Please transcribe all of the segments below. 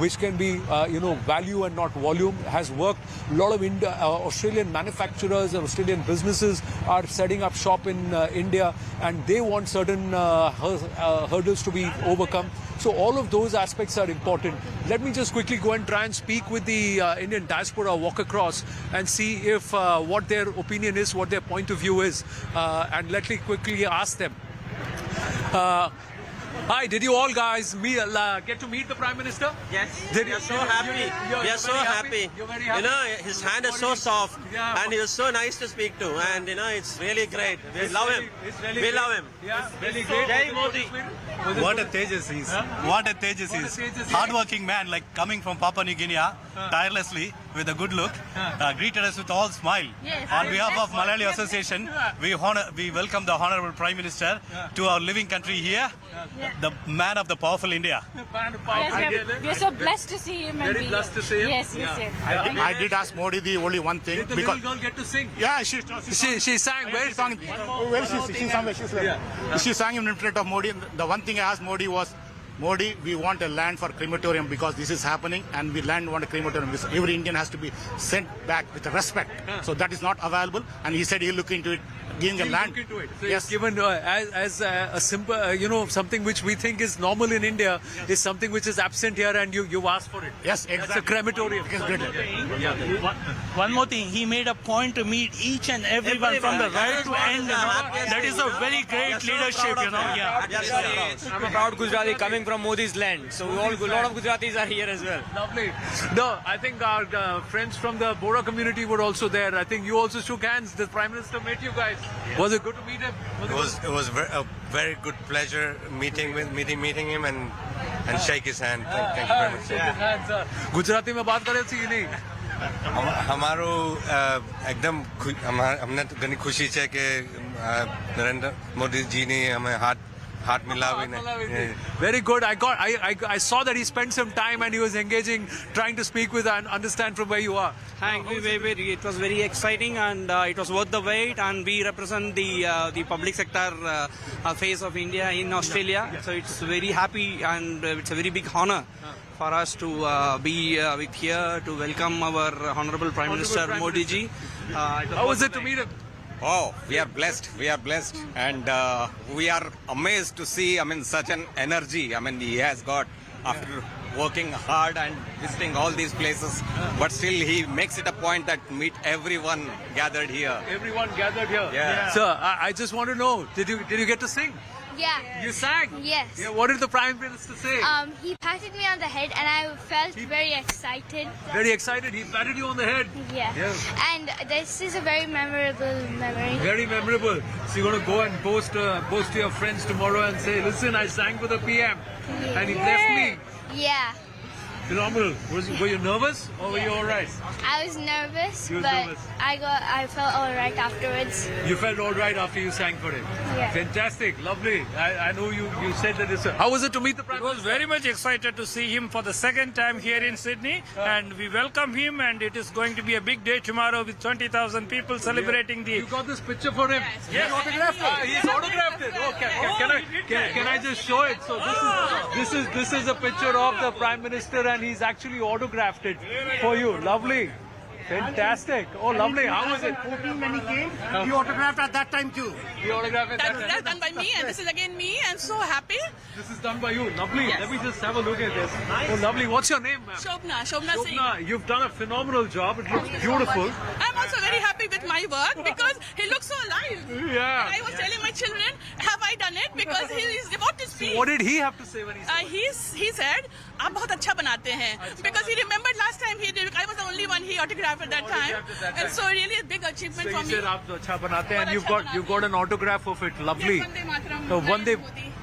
which can be, value and not volume, has worked. A lot of Australian manufacturers and Australian businesses are setting up shop in India, and they want certain hurdles to be overcome. So all of those aspects are important. Let me just quickly go and try and speak with the Indian diaspora, walk across and see if what their opinion is, what their point of view is, and let me quickly ask them. Hi, did you all guys get to meet the Prime Minister? Yes. Did we are so happy. We are so happy. You're very happy. His hand is so soft, and he is so nice to speak to, and it's really great. We love him. We love him. Yeah, really great. Jai Modi. What a Tejas he is. What a Tejas he is. Hardworking man, like coming from Papua New Guinea, tirelessly, with a good look, greeted us with all smile. Yes. On behalf of Malayali Association, we welcome the Honorable Prime Minister to our living country here, the man of the powerful India. We are so blessed to see him. Very blessed to see him. Yes. I did ask Modi the only one thing. Did the little girl get to sing? Yeah, she sang. Where is sang? Where is she? She's somewhere. She's like, she sang in front of Modi. The one thing I asked Modi was, Modi, we want a land for crematorium because this is happening, and we want a crematorium. Every Indian has to be sent back with respect. So that is not available, and he said he'll look into it, giving a land. Look into it. So yes. Given as a simple, something which we think is normal in India is something which is absent here, and you've asked for it. Yes, exactly. It's a crematorium. One more thing, he made a point to meet each and everyone from the right to end. That is a very great leadership, I'm a proud Gujarati coming from Modi's land, so a lot of Gujaratis are here as well. Lovely. No, I think our friends from the Bora community were also there. I think you also shook hands. The Prime Minister met you guys. Was it good to meet him? It was a very good pleasure meeting him and shake his hand. Thank you very much. Shake his hands. Gujarati में बात करे थी कि नहीं? हमारो एकदम हमने तो घनी खुशी है कि नरेंद्र मोदी जी ने हमें हाथ मिला. Very good. I saw that he spent some time and he was engaging, trying to speak with and understand from where you are. Thank you. It was very exciting, and it was worth the wait, and we represent the public sector face of India in Australia. So it's very happy, and it's a very big honor for us to be with here to welcome our Honorable Prime Minister Modi ji. How was it to meet him? Oh, we are blessed, and we are amazed to see, such an energy, he has got after working hard and visiting all these places, but still he makes it a point that meet everyone gathered here. Everyone gathered here? Yeah. Sir, I just want to know, did you get to sing? Yeah. You sang? Yes. Yeah, what did the Prime Minister say? He patted me on the head, and I felt very excited. Very excited. He patted you on the head. Yeah. And this is a very memorable memory. Very memorable. So you're going to go and boast to your friends tomorrow and say, listen, I sang for the PM and he blessed me. Yeah. Phenomenal. Were you nervous or were you all right? I was nervous, You was but nervous. I felt all right afterwards. You felt all right after you sang for it? Yeah. Fantastic. Lovely. I know you said that it's how was it to meet the Prime I was Minister? very much excited to see him for the second time here in Sydney, and we welcome him, and it is going to be a big day tomorrow with 20,000 people celebrating the... You got this picture for him? Yes. He autographed it? He's autographed it. Okay. Can I just show it? So this is a picture of the Prime Minister, and he's actually autographed it for you. Lovely. Fantastic. Oh, lovely. How was it? 14 when he came, he autographed at that time too. You autographed it? That's done by me, and this is again me. I'm so happy. This is done by you. Lovely. Yes. Let me just have a look at this. Oh, lovely. What's your name, ma'am? Shobna Singh. Shobna, you've done a phenomenal job. It looks beautiful. I'm also very happy with my work because he looks so alive. Yeah. I was telling my children, have I done it? Because he is about to speak. What did he have to say when he said He said, आप बहुत अच्छा बनाते हैं. Because he remembered last time he did. I was the only one he autographed at that time. And so really a big achievement So for he me. said, आप तो अच्छा बनाते हैं, and you've got an autograph of it. Lovely. So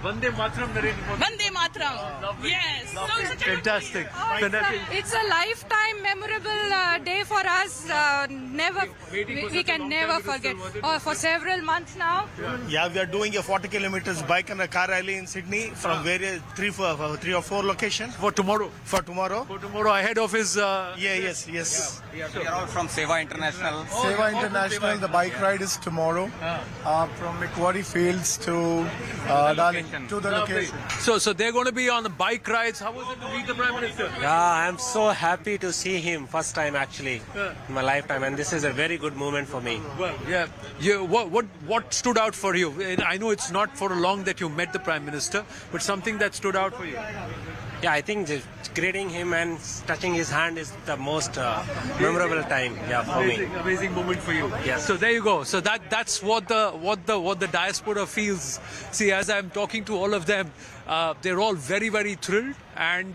Vande Mataram Narendra Modi. Vande Mataram. Yes. So such a Fantastic. Fantastic. It's a lifetime memorable day for us. We can never forget. For several months now. Yeah, we are doing a 40 kilometers bike and a car rally in Sydney from various three or four locations. For tomorrow. For tomorrow. For tomorrow ahead of his... Yes. We are all from Seva International. Seva International, the bike ride is tomorrow from Macquarie Fields to Darling, to the location. So they're going going to be on the bike rides. How was it to meet the Prime Minister? Yeah, I'm so happy to see him first time actually in my lifetime, and this is a very good moment for me. Well, yeah. What stood out for you? I know it's not for long that you met the Prime Minister, but something that stood out for you. Yeah, I think just greeting him and touching his hand is the most memorable time, for me. Amazing moment for you. Yes. So there you go. So that's what the diaspora feels. See, as I'm talking to all of them, they're all very, very thrilled, and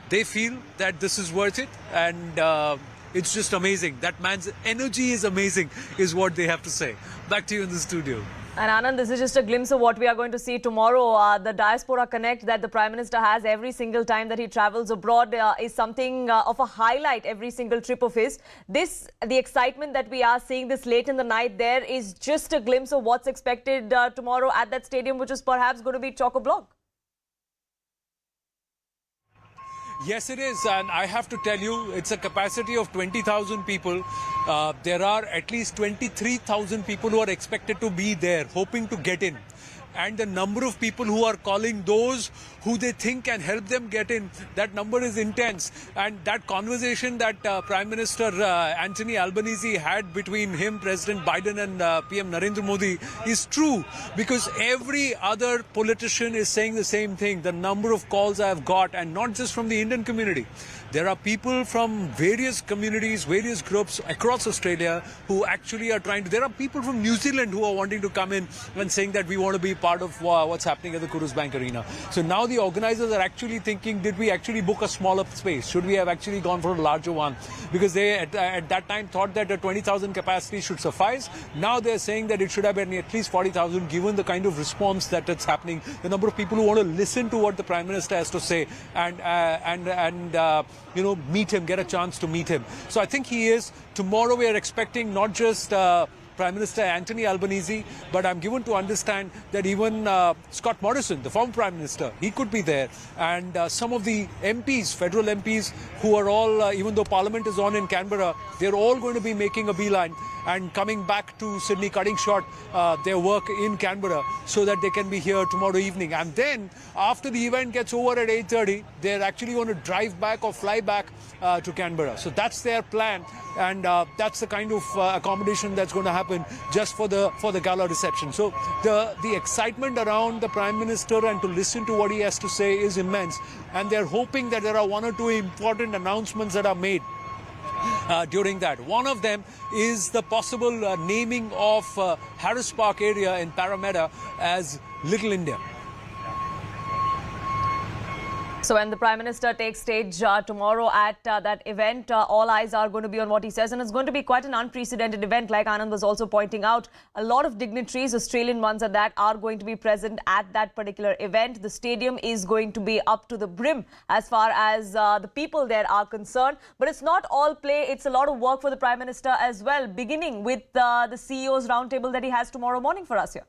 they feel that this is worth it, and it's just amazing. That man's energy is amazing, is what they have to say. Back to you in the studio. And Anand, this is just a glimpse of what we are going to see tomorrow. The Diaspora Connect that the Prime Minister has every single time that he travels abroad is something of a highlight every single trip of his. The excitement that we are seeing this late in the night there is just a glimpse of what's expected tomorrow at that stadium, which is perhaps going to be chock-a-block. Yes, it is, and I have to tell you, it's a capacity of 20,000 people. There are at least 23,000 people who are expected to be there, hoping to get in. And the number of people who are calling those who they think can help them get in, that number is intense. And that conversation that Prime Minister Anthony Albanese had between him, President Biden, and PM Narendra Modi is true, because every other politician is saying the same thing. The number of calls I have got, and not just from the Indian community. There are people from various communities, various groups across Australia who actually are trying to... There are people from New Zealand who are wanting to come in and saying that we want to be part of what's happening at the Kurus Bank Arena. So now the organizers are actually thinking, did we actually book a smaller space? Should we have actually gone for a larger one? Because they at that time thought that a 20,000 capacity should suffice. Now they're saying that it should have been at least 40,000, given the kind of response that it's happening, the number of people who want to listen to what the Prime Minister has to say and meet him, get a chance to meet him. So I think he is. Tomorrow we are expecting not just Prime Minister Anthony Albanese, but I'm given to understand that even Scott Morrison, the former Prime Minister, he could be there. And some of the MPs, federal MPs, who are all, even though Parliament is on in Canberra, they're all going to be making a beeline and coming back to Sydney, cutting short their work in Canberra so that they can be here tomorrow evening. And then, after the event gets over at 8:30, they're actually going to drive back or fly back to Canberra. So that's their plan, and that's the kind of accommodation that's going to happen just for the gala reception. So the excitement around the Prime Minister and to listen to what he has to say is immense, and they're hoping that there are one or two important announcements that are made during that. One of them is the possible naming of Harris Park area in Parramatta as Little India. So when the Prime Minister takes stage tomorrow at that event, all eyes are going to be on what he says. And it's going to be quite an unprecedented event, like Anand was also pointing out. A lot of dignitaries, Australian ones at that, are going to be present at that particular event. The stadium is going to be up to the brim as far as the people there are concerned. But it's not all play. It's a lot of work for the Prime Minister as well, beginning with the CEO's roundtable that he has tomorrow morning for us here.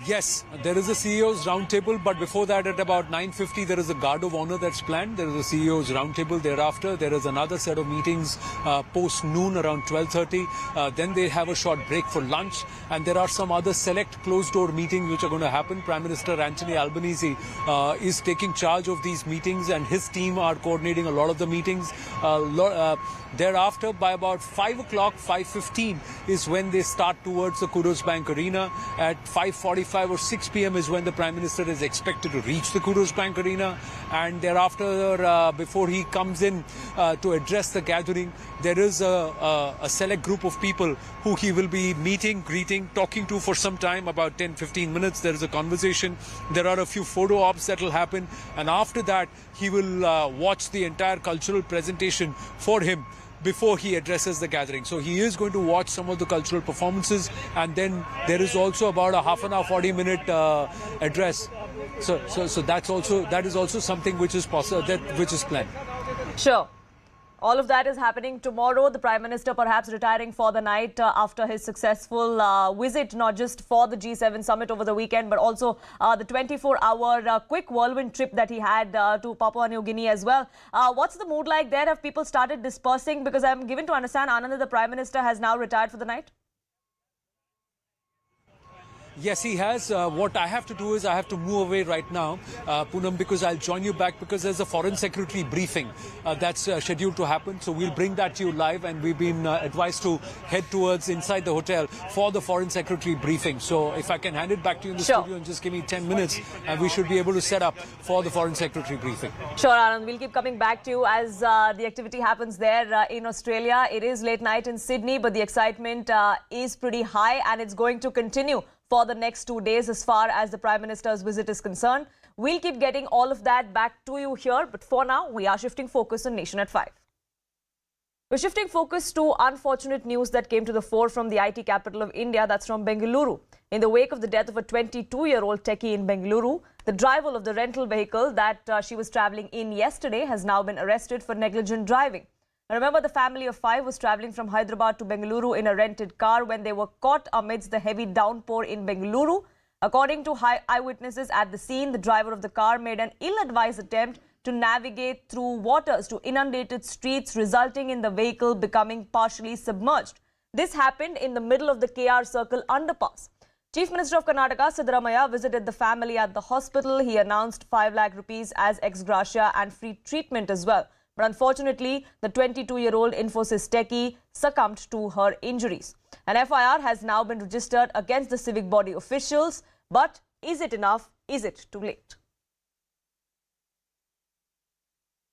Yes, there is a CEO's roundtable, but before that at about 9:50 there is a guard of honor that's planned. There is a CEO's roundtable. Thereafter there is another set of meetings post noon around 12:30. Then they have a short break for lunch, and there are some other select closed door meetings which are going to happen. Prime Minister Anthony Albanese is taking charge of these meetings, and his team are coordinating a lot of the meetings. Thereafter, by about 5 o'clock, 5:15 is when they start towards the Kurus Bank Arena. At 5:45 or 6 p.m. is when the Prime Minister is expected to reach the Kurus Bank Arena. And thereafter, before he comes in to address the gathering, there is a select group of people who he will be meeting, greeting, talking to for some time, about 10-15 minutes. There is a conversation. There are a few photo ops that will happen. And after that, he will watch the entire cultural presentation for him before he addresses the gathering. So he is going to watch some of the cultural performances, and then there is also about a half an hour, 40-minute address. So that is also something which is possible, which is planned. Sure. All of that is happening tomorrow. The Prime Minister perhaps retiring for the night after his successful visit, not just for the G7 summit over the weekend, but also the 24-hour quick whirlwind trip that he had to Papua New Guinea as well. What's the mood like there? Have people started dispersing? Because I'm given to understand, Anand, that the Prime Minister has now retired for the night. Yes, he has. What I have to do is I have to move away right now, Poonam, because I'll join you back because there's a Foreign Secretary briefing that's scheduled to happen. So we'll bring that to you live, and we've been advised to head towards inside the hotel for the Foreign Secretary briefing. So if I can hand it back to you in the studio and just give me 10 minutes, and we should be able to set up for the Foreign Secretary briefing. Sure, Anand. We'll keep coming back to you as the activity happens there in Australia. It is late night in Sydney, but the excitement is pretty high, and it's going to continue for the next 2 days as far as the Prime Minister's visit is concerned. We'll keep getting all of that back to you here, but for now, we are shifting focus on Nation at 5. We're shifting focus to unfortunate news that came to the fore from the IT capital of India, that's from Bengaluru. In the wake of the death of a 22-year-old techie in Bengaluru, the driver of the rental vehicle that she was travelling in yesterday has now been arrested for negligent driving. Now remember, the family of 5 was travelling from Hyderabad to Bengaluru in a rented car when they were caught amidst the heavy downpour in Bengaluru. According to eyewitnesses at the scene, the driver of the car made an ill-advised attempt to navigate through waters to inundated streets, resulting in the vehicle becoming partially submerged. This happened in the middle of the KR Circle Underpass. Chief Minister of Karnataka, Siddaramaiah, visited the family at the hospital. He announced 5 lakh rupees as ex gratia and free treatment as well. But unfortunately, the 22-year-old Infosys Techie succumbed to her injuries. An FIR has now been registered against the civic body officials. But is it enough? Is it too late?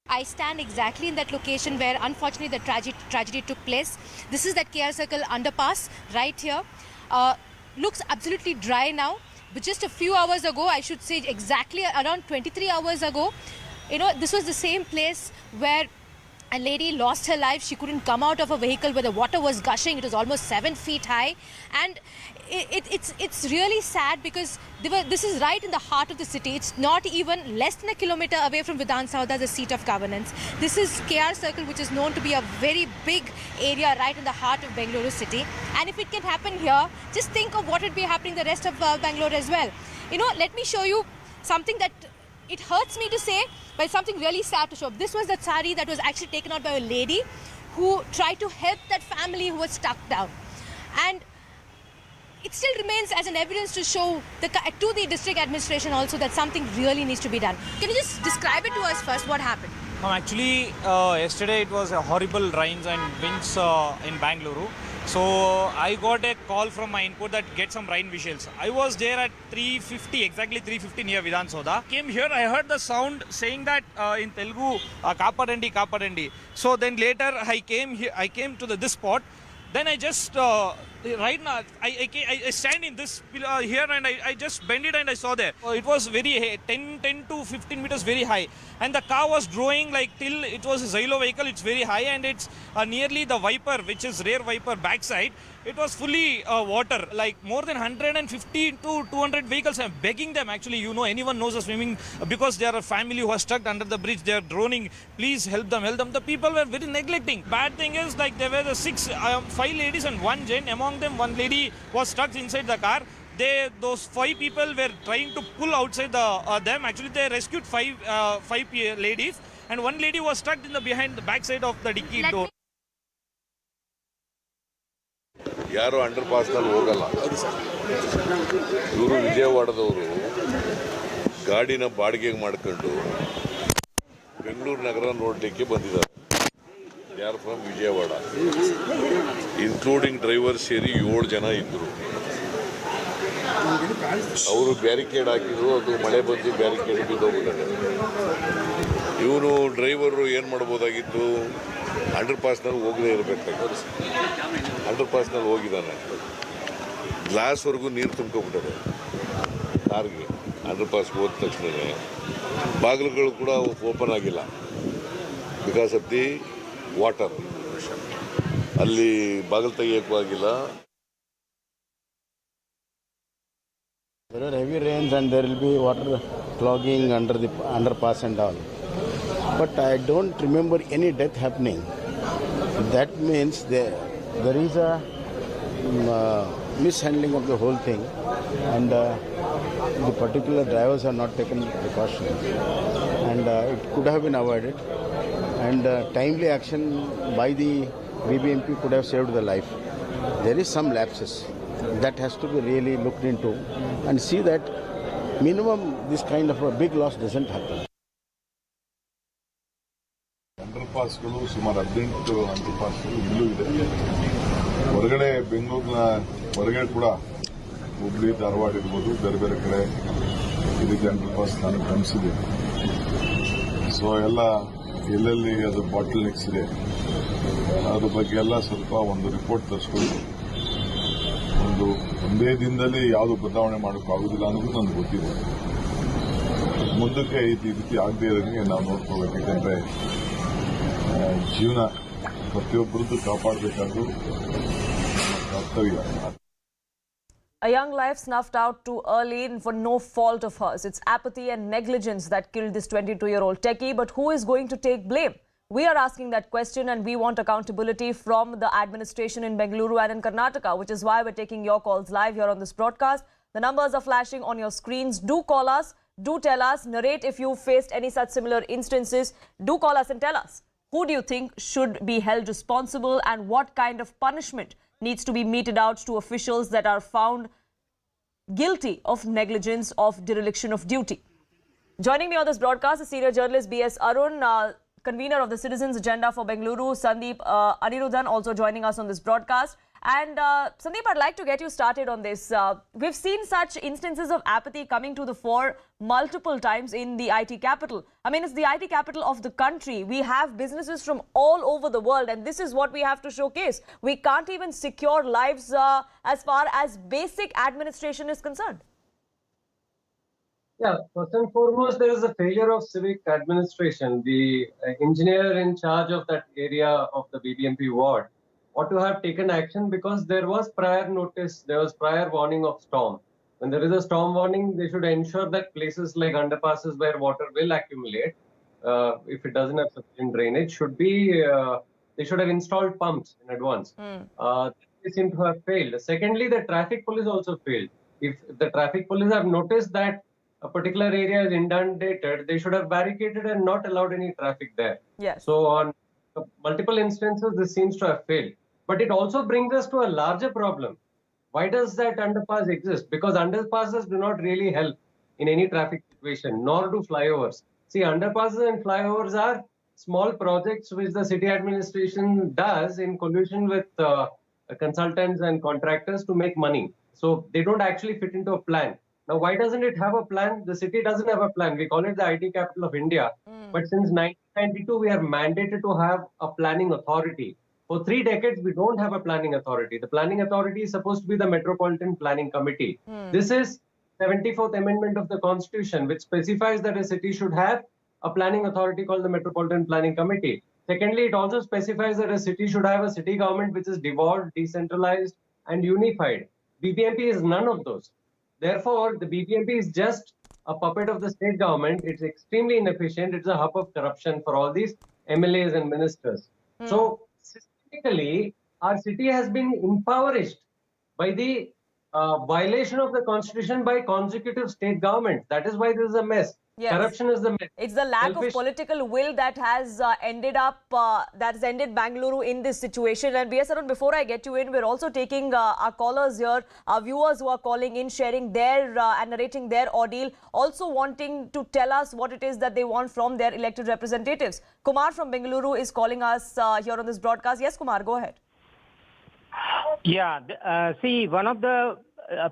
I stand exactly in that location where unfortunately the tragedy took place. This is that KR Circle Underpass right here. Looks absolutely dry now. But just a few hours ago, I should say exactly around 23 hours ago, this was the same place where a lady lost her life. She couldn't come out of a vehicle where the water was gushing. It was almost 7 feet high. And it's really sad because this is right in the heart of the city. It's not even less than a kilometer away from Vidhan Saudha, the seat of governance. This is KR Circle, which is known to be a very big area right in the heart of Bengaluru city. And if it can happen here, just think of what would be happening in the rest of Bangalore as well. Let me show you something that it hurts me to say, but it's something really sad to show. This was the sari that was actually taken out by a lady who tried to help that family who was stuck down. And it still remains as an evidence to show to the district administration also that something really needs to be done. Can you just describe it to us first, what happened? Actually, yesterday it was a horrible rains and winds in Bengaluru. So I got a call from my input that get some rain visuals. I was there at 3:50, exactly 3:50 near Vidhan Saudha. Came here, I heard the sound saying that in Telugu, Kapadandi, Kapadandi. So then later I came to this spot. Then I just, right now, I stand in this here and I just bend it and I saw there. It was very high, 10 to 15 meters very high. And the car was drawing like till it was a Xylo vehicle, it's very high and it's nearly the Viper, which is rear Viper backside. It was fully water, like more than 150 to 200 vehicles. I'm begging them, actually, anyone knows a swimming, because they are a family who are stuck under the bridge, they are droning. Please help them. The people were very neglecting. Bad thing is, like, there were 5 ladies and 1 gent. Among them, 1 lady was stuck inside the car. Those 5 people were trying to pull outside them. Actually, they rescued 5 ladies, and 1 lady was stuck behind the backside of the dicky door. ಯಾರು under ಪಾಸ್ನಲ್ಲಿ ಹೋಗಲ್ಲ. ಇವರು ವಿಜಯವಾಡದವರು ಗಾಡಿನ ಬಾಡಿಗೆಗೆ ಮಾಡ್ಕೊಂಡು ಬೆಂಗಳೂರು ನಗರ ನೋಡಲಿಕ್ಕೆ ಬಂದಿದ್ದಾರೆ. ಯಾರು from Vijayawada, including driver ಸೇರಿ 7 ಜನ ಇದ್ದರು. ಅವರು ಬ್ಯಾರಿಕೇಡ್ ಹಾಕಿದ್ರು, ಅದು ಮಳೆ ಬಂದು ಬ್ಯಾರಿಕೇಡ್ ಬಿದ್ದೋಗ್ಬಿಟ್ಟಿದೆ. ಇವನು ಡ್ರೈವರು ಏನು ಮಾಡ್ಬೋದಾಗಿತ್ತು, ಅಂಡರ್ ಪಾಸ್ನಲ್ಲಿ ಹೋಗದೇ ಇರಬೇಕಾಗಿತ್ತು. ಅಂಡರ್ ಪಾಸ್ನಲ್ಲಿ ಹೋಗಿದ್ದಾನೆ, ಗ್ಲಾಸ್ವರೆಗೂ ನೀರು ತುಂಬ್ಕೊಬಿಟ್ಟಿದೆ ಕಾರ್ಗೆ. ಅಂಡರ್ ಪಾಸ್ಗೆ ಹೋದ ತಕ್ಷಣ ಬಾಗಿಲುಗಳು ಕೂಡ ಓಪನ್ ಆಗಿಲ್ಲ, ಬಿಕಾಸ್ ಆಫ್ ದಿ ವಾಟರ್. ಅಲ್ಲಿ ಬಾಗಿಲು ತೆಗಿಯೋಕ್ಕೂ ಆಗಿಲ್ಲ. There are heavy rains and there will be water clogging under the underpass and all. But I don't remember any death happening. That means there is a mishandling of the whole thing, and the particular drivers have not taken precautions, and it could have been avoided, and timely action by the BBMP could have saved the life. There is some lapses. that has to be really looked into and see that minimum this kind of a big loss doesn't happen. ಅಂಡರ್ಪಾಸ್ಗಳು ಸುಮಾರು 18 ಅಂಡರ್ಪಾಸ್ಗಳು ಇಲ್ಲೂ ಇದೆ. ಹೊರಗಡೆ ಬೆಂಗಳೂರಿನ ಹೊರಗಡೆ ಕೂಡ ಹುಬ್ಳಿ ಧಾರವಾಡ ಇರ್ಬೋದು, ಬೇರೆ ಬೇರೆ ಕಡೆ ಈ ರೀತಿ ಅಂಡರ್ಪಾಸ್ ನಾನು ಗಮನಿಸಿದೆ. ಸೊ ಎಲ್ಲ ಎಲ್ಲೆಲ್ಲಿ ಅದು ಬಾಟಲ್ ನೆಕ್ಸ್ ಇದೆ ಅದ್ರ ಬಗ್ಗೆ ಎಲ್ಲ ಸ್ವಲ್ಪ ಒಂದು ರಿಪೋರ್ಟ್ ತರಿಸ್ಕೊಂಡು ಒಂದೇ ದಿನದಲ್ಲಿ ಯಾವುದು ಬದಲಾವಣೆ ಮಾಡೋಕ್ಕಾಗೋದಿಲ್ಲ ಅನ್ನೋದು ನನಗೆ ಗೊತ್ತಿದೆ. ಮುಂದಕ್ಕೆ ಈ ರೀತಿ ಆಗದೇ ಇರೋಂಗೆ ನಾವು ನೋಡ್ಕೋಬೇಕು. ಯಾಕಂದ್ರೆ ಜೀವನ ಪ್ರತಿಯೊಬ್ಬರದ್ದು ಕಾಪಾಡಬೇಕಾದ್ದು ಕರ್ತವ್ಯ. A young life snuffed out too early for no fault of hers. It's apathy and negligence that killed this 22-year-old techie. But who is going to take blame? We are asking that question, and we want accountability from the administration in Bengaluru and in Karnataka, which is why we're taking your calls live here on this broadcast. The numbers are flashing on your screens. Do call us. Do tell us. Narrate if you faced any such similar instances. Do call us and tell us. Who do you think should be held responsible, and what kind of punishment needs to be meted out to officials that are found guilty of negligence of dereliction of duty? Joining me on this broadcast is senior journalist B.S. Arun, convener of the Citizens Agenda for Bengaluru, Sandeep Anirudhan, also joining us on this broadcast. And Sandeep, I'd like to get you started on this. We've seen such instances of apathy coming to the fore multiple times in the IT capital. I mean, it's the IT capital of the country. We have businesses from all over the world, and this is what we have to showcase. We can't even secure lives as far as basic administration is concerned. Yeah, first and foremost, there is a failure of civic administration. The engineer in charge of that area of the BBMP ward ought to have taken action, because there was prior notice, there was prior warning of storm. When there is a storm warning, they should ensure that places like underpasses where water will accumulate, if it doesn't have sufficient drainage, they should have installed pumps in advance. They seem to have failed. Secondly, the traffic police also failed. If the traffic police have noticed that a particular area is inundated, they should have barricaded and not allowed any traffic there. Yes. So on multiple instances, this seems to have failed. But it also brings us to a larger problem. Why does that underpass exist? Because underpasses do not really help in any traffic situation, nor do flyovers. See, underpasses and flyovers are small projects which the city administration does in collusion with consultants and contractors to make money. So they don't actually fit into a plan. Now, why doesn't it have a plan? The city doesn't have a plan. We call it the IT capital of India. But since 1992, we are mandated to have a planning authority. For 3 decades, we don't have a planning authority. The planning authority is supposed to be the Metropolitan Planning Committee. This is 74th Amendment of the Constitution, which specifies that a city should have a planning authority called the Metropolitan Planning Committee. Secondly, it also specifies that a city should have a city government which is devolved, decentralized, and unified. BBMP is none of those. Therefore, the BBMP is just a puppet of the state government. It's extremely inefficient. It's a hub of corruption for all these MLAs and ministers. So, systemically, our city has been impoverished by the violation of the constitution by consecutive state governments. That is why this is a mess. Yes. Corruption is the mess. It's the lack of political will that has ended Bengaluru in this situation. And B.S. Arun, before I get you in, we're also taking our callers here, our viewers who are calling in, sharing their and narrating their ordeal, also wanting to tell us what it is that they want from their elected representatives. Kumar from Bengaluru is calling us here on this broadcast. Yes, Kumar, go ahead. Yeah, see, one of the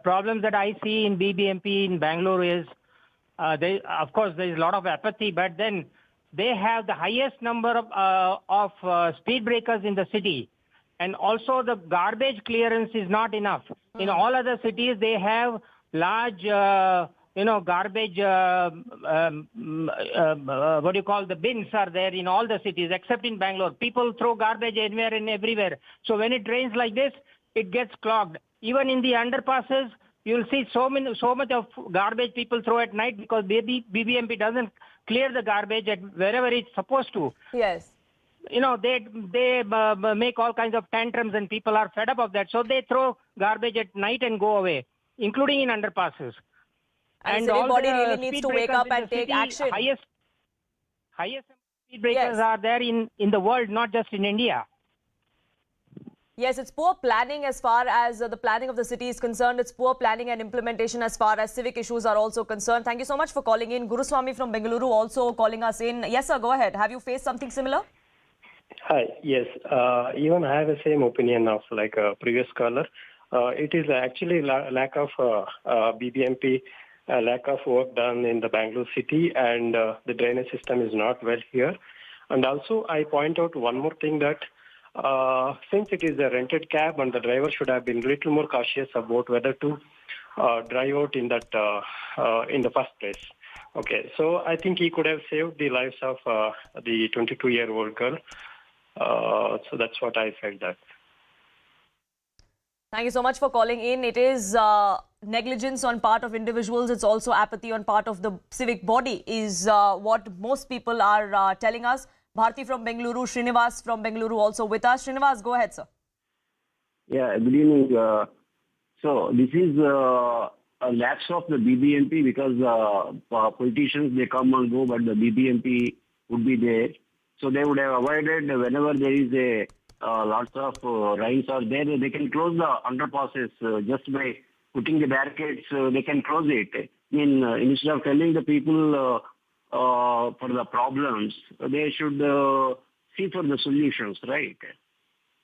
problems that I see in BBMP in Bangalore is, of course, there is a lot of apathy, but then they have the highest number of speed breakers in the city. And also the garbage clearance is not enough. In all other cities, they have large, garbage, what do you call, the bins are there in all the cities, except in Bangalore. People throw garbage anywhere and everywhere. So when it rains like this, it gets clogged. Even in the underpasses, you'll see so much of garbage people throw at night, because BBMP doesn't clear the garbage at wherever it's supposed to. Yes. They make all kinds of tantrums, and people are fed up of that. So they throw garbage at night and go away, including in underpasses. And everybody really needs to wake up and take action. Highest speed breakers are there in the world, not just in India. Yes, it's poor planning as far as the planning of the city is concerned. It's poor planning and implementation as far as civic issues are also concerned. Thank you so much for calling in. Guruswamy from Bengaluru also calling us in. Yes, sir, go ahead. Have you faced something similar? Hi, yes. Even I have the same opinion of like a previous caller. It is actually lack of BBMP, lack of work done in the Bangalore city, and the drainage system is not well here. And also, I point out one more thing that since it is a rented cab, and the driver should have been a little more cautious about whether to drive out in that in the first place. Okay, so I think he could have saved the lives of the 22-year-old girl. So that's what I felt that. Thank you so much for calling in. It is negligence on part of individuals. It's also apathy on part of the civic body is what most people are telling us. Bharti from Bengaluru, Srinivas from Bengaluru also with us. Srinivas, go ahead, sir. Yeah, good evening. So this is a lapse of the BBMP because politicians, they come and go, but the BBMP would be there. So they would have avoided whenever there is a lots of rains are there, they can close the underpasses just by putting the barricades. They can close it. I mean, instead of telling the people for the problems, they should see for the solutions, right?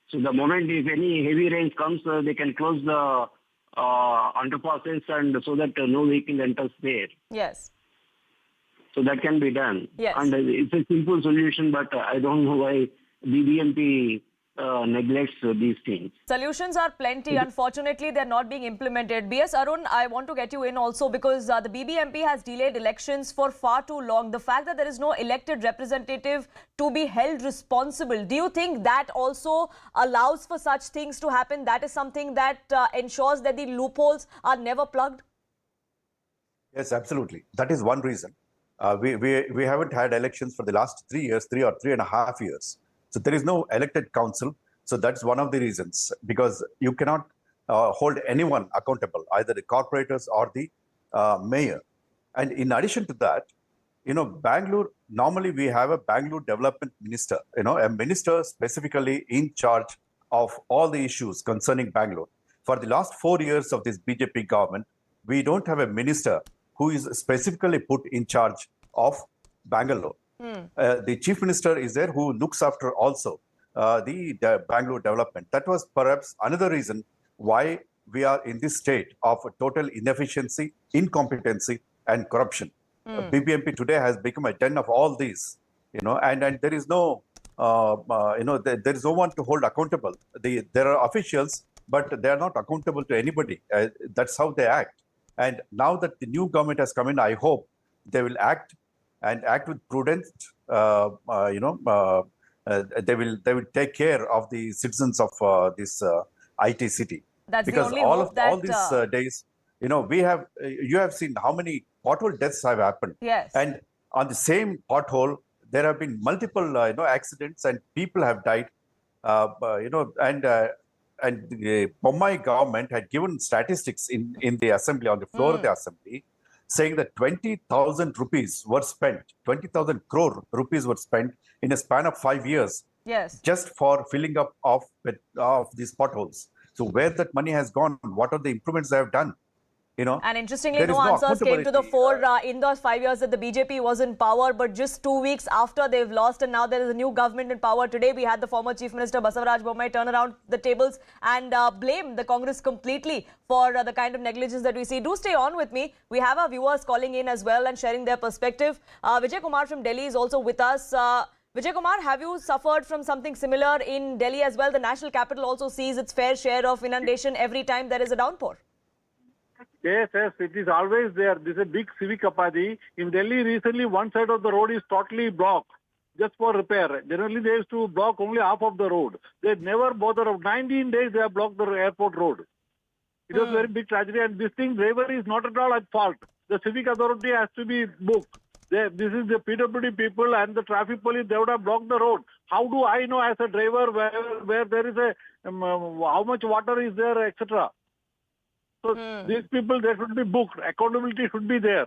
So the moment if any heavy rain comes, they can close the underpasses and so that no vehicle enters there. Yes. So that can be done. Yes. And it's a simple solution, but I don't know why BBMP neglects these things. Solutions are plenty. Unfortunately, they're not being implemented. B.S. Arun, I want to get you in also because the BBMP has delayed elections for far too long. The fact that there is no elected representative to be held responsible, do you think that also allows for such things to happen? That is something that ensures that the loopholes are never plugged? Yes, absolutely. That is one reason. We haven't had elections for the last 3 years, 3 or 3.5 years. So there is no elected council. So that's one of the reasons, because you cannot hold anyone accountable, either the corporators or the mayor. And in addition to that, Bangalore, normally we have a Bangalore development minister, a minister specifically in charge of all the issues concerning Bangalore. For the last 4 years of this BJP government, we don't have a minister who is specifically put in charge of Bangalore. The chief minister is there who looks after also the Bangalore development. That was perhaps another reason why we are in this state of total inefficiency, incompetency, and corruption. BBMP today has become a den of all these, and there is no, there is no one to hold accountable. There are officials, but they are not accountable to anybody. That's how they act. And now that the new government has come in, I hope they will act and act with prudence. They will take care of the citizens of this IT city. That's because the only hope that all these days, you have seen how many pothole deaths have happened. Yes. And on the same pothole, there have been multiple accidents and people have died. And the Mumbai government had given statistics in the assembly, on the floor of the assembly, saying that 20,000 rupees were spent, 20,000 crore rupees were spent in a span of 5 years. Yes. Just for filling up of these potholes. So where that money has gone, what are the improvements they have done? And interestingly, no answers came to the fore in those 5 years that the BJP was in power. But just 2 weeks after they've lost, and now there is a new government in power. Today, we had the former Chief Minister Basavaraj Bommai turn around the tables and blame the Congress completely for the kind of negligence that we see. Do stay on with me. We have our viewers calling in as well and sharing their perspective. Vijay Kumar from Delhi is also with us. Vijay Kumar, have you suffered from something similar in Delhi as well? The national capital also sees its fair share of inundation every time there is a downpour. Yes, it is always there. This is a big civic apathy. In Delhi, recently, one side of the road is totally blocked just for repair. Generally, they used to block only half of the road. They never bother. 19 days, they have blocked the airport road. It was a very big tragedy. And this thing, driver is not at all at fault. The civic authority has to be booked. This is the PWD people and the traffic police. They would have blocked the road. How do I know as a driver where there is a how much water is there, etc. So these people, they should be booked. Accountability should be there.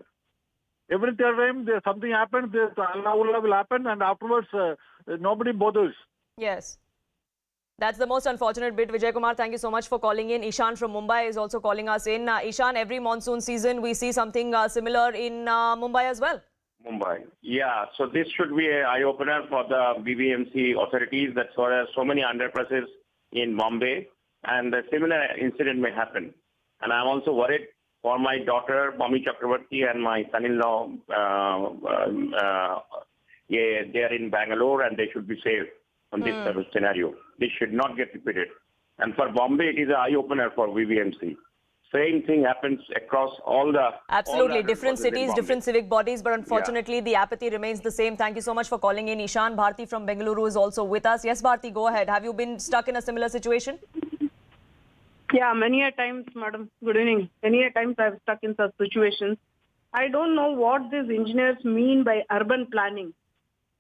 Every time something happens, Allah will happen, and afterwards nobody bothers. Yes. That's the most unfortunate bit. Vijay Kumar, thank you so much for calling in. Ishan from Mumbai is also calling us in. Ishan, every monsoon season we see something similar in Mumbai as well. Mumbai. Yeah, so this should be an eye-opener for the BBMC authorities that so many underpasses in Bombay, and a similar incident may happen. And I'm also worried for my daughter, Mami Chakravarti, and my son-in-law. They are in Bangalore and they should be safe on this type of scenario. This should not get repeated. And for Bombay, it is an eye-opener for BBMC. Same thing happens across all the... Absolutely. All the different cities, different civic bodies, but unfortunately the apathy remains the same. Thank you so much for calling in. Ishan. Bharti from Bengaluru is also with us. Yes, Bharti, go ahead. Have you been stuck in a similar situation? Yeah, many a times, madam. Good evening. Many a times I've stuck in such situations. I don't know what these engineers mean by urban planning.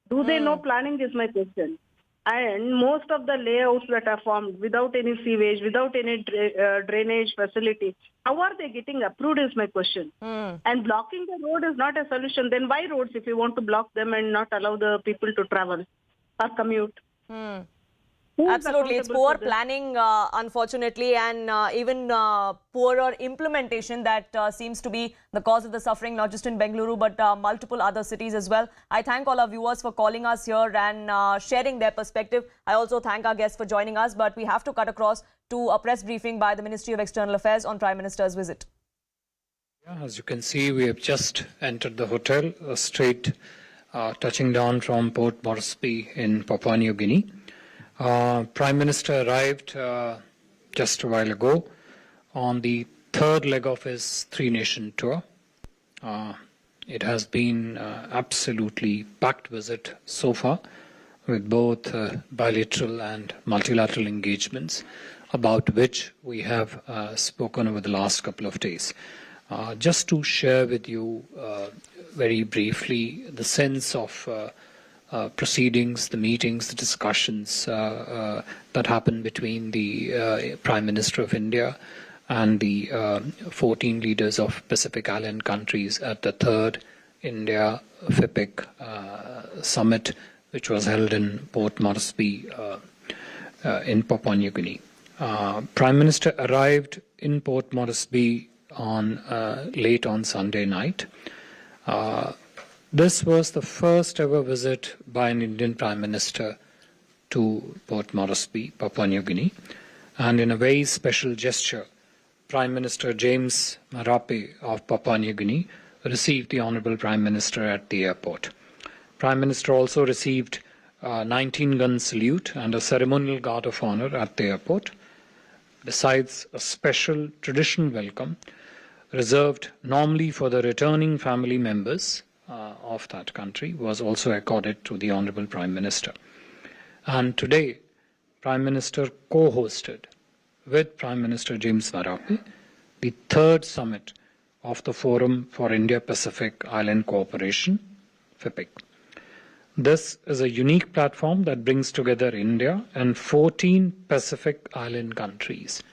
Do they know planning is my question. And most of the layouts that are formed without any sewage, without any drainage facility, how are they getting approved is my question. And blocking the road is not a solution. Then why roads if you want to block them and not allow the people to travel or commute? Absolutely. It's poor planning, unfortunately, and even poorer implementation that seems to be the cause of the suffering, not just in Bengaluru, but multiple other cities as well. I thank all our viewers for calling us here and sharing their perspective. I also thank our guests for joining us, but we have to cut across to a press briefing by the Ministry of External Affairs on Prime Minister's visit. As you can see, we have just entered the hotel, straight touching down from Port Moresby in Papua New Guinea. Prime Minister arrived just a while ago on the third leg of his three-nation tour. It has been absolutely packed visit so far, with both bilateral and multilateral engagements, about which we have spoken over the last couple of days. Just to share with you very briefly the sense of proceedings, the meetings, the discussions that happened between the Prime Minister of India and the 14 leaders of Pacific Island countries at the third India FIPIC Summit, which was held in Port Moresby in Papua New Guinea. Prime Minister arrived in Port Moresby on late on Sunday night. This was the first ever visit by an Indian Prime Minister to Port Moresby, Papua New Guinea, and in a very special gesture, Prime Minister James Marape of Papua New Guinea received the Honourable Prime Minister at the airport. Prime Minister also received a 19-gun salute and a ceremonial guard of honour at the airport, besides a special traditional welcome reserved normally for the returning family members of that country was also accorded to the Honourable Prime Minister. And today, Prime Minister co-hosted with Prime Minister James Marape the third summit of the Forum for India-Pacific Island Cooperation, FIPIC. This is a unique platform that brings together India and 14 Pacific Island countries: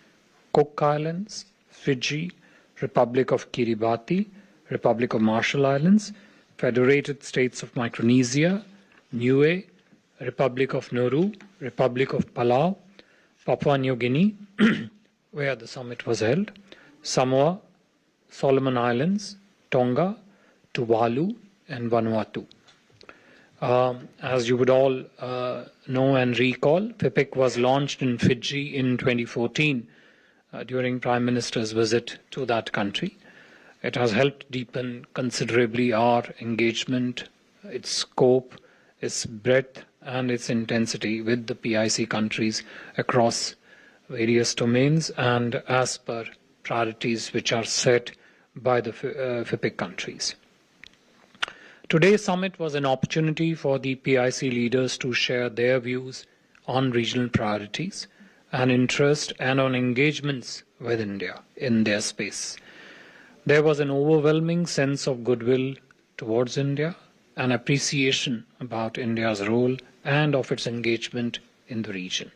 Cook Islands, Fiji, Republic of Kiribati, Republic of Marshall Islands, Federated States of Micronesia, Niue, Republic of Nauru, Republic of Palau, Papua New Guinea, where the summit was held, Samoa, Solomon Islands, Tonga, Tuvalu, and Vanuatu. As you would all know and recall, FIPIC was launched in Fiji in 2014 during Prime Minister's visit to that country. It has helped deepen considerably our engagement, its scope, its breadth, and its intensity with the PIC countries across various domains and as per priorities which are set by the FIPIC countries. Today's summit was an opportunity for the PIC leaders to share their views on regional priorities and interest and on engagements with India in their space. There was an overwhelming sense of goodwill towards India and appreciation about India's role and of its engagement in the region.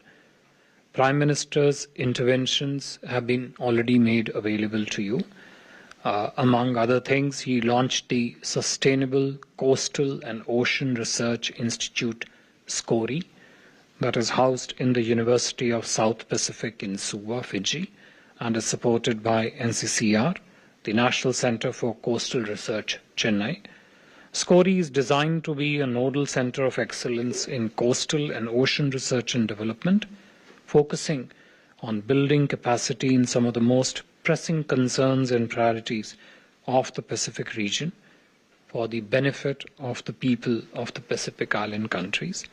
Prime Minister's interventions have been already made available to you. Among other things, he launched the Sustainable Coastal and Ocean Research Institute, SCORI, that is housed in the University of South Pacific in Suva, Fiji, and is supported by NCCR, the National Centre for Coastal Research, Chennai. SCORI is designed to be a nodal centre of excellence in coastal and ocean research and development, focusing on building capacity in some of the most pressing concerns and priorities of the Pacific region for the benefit of the people of the Pacific Island countries,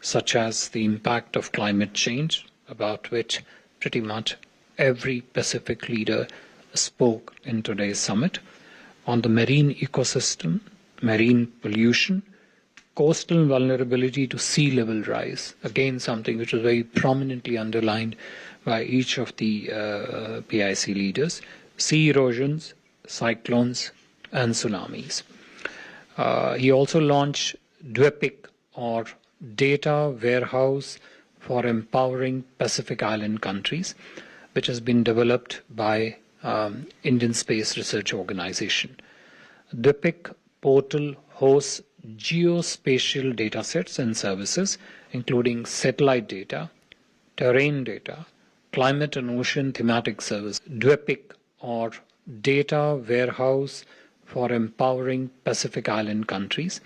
such as the impact of climate change, about which pretty much every Pacific leader spoke in today's summit, on the marine ecosystem, marine pollution, coastal vulnerability to sea level rise, again something which was very prominently underlined by each of the PIC leaders, sea erosions, cyclones and tsunamis. He also launched DWEPIC, or Data Warehouse for Empowering Pacific Island Countries, which has been developed by Indian Space Research Organization. DWEPIC portal hosts geospatial datasets and services, including satellite data, terrain data, climate and ocean thematic service. DWEPIC, or Data Warehouse for Empowering Pacific Island Countries,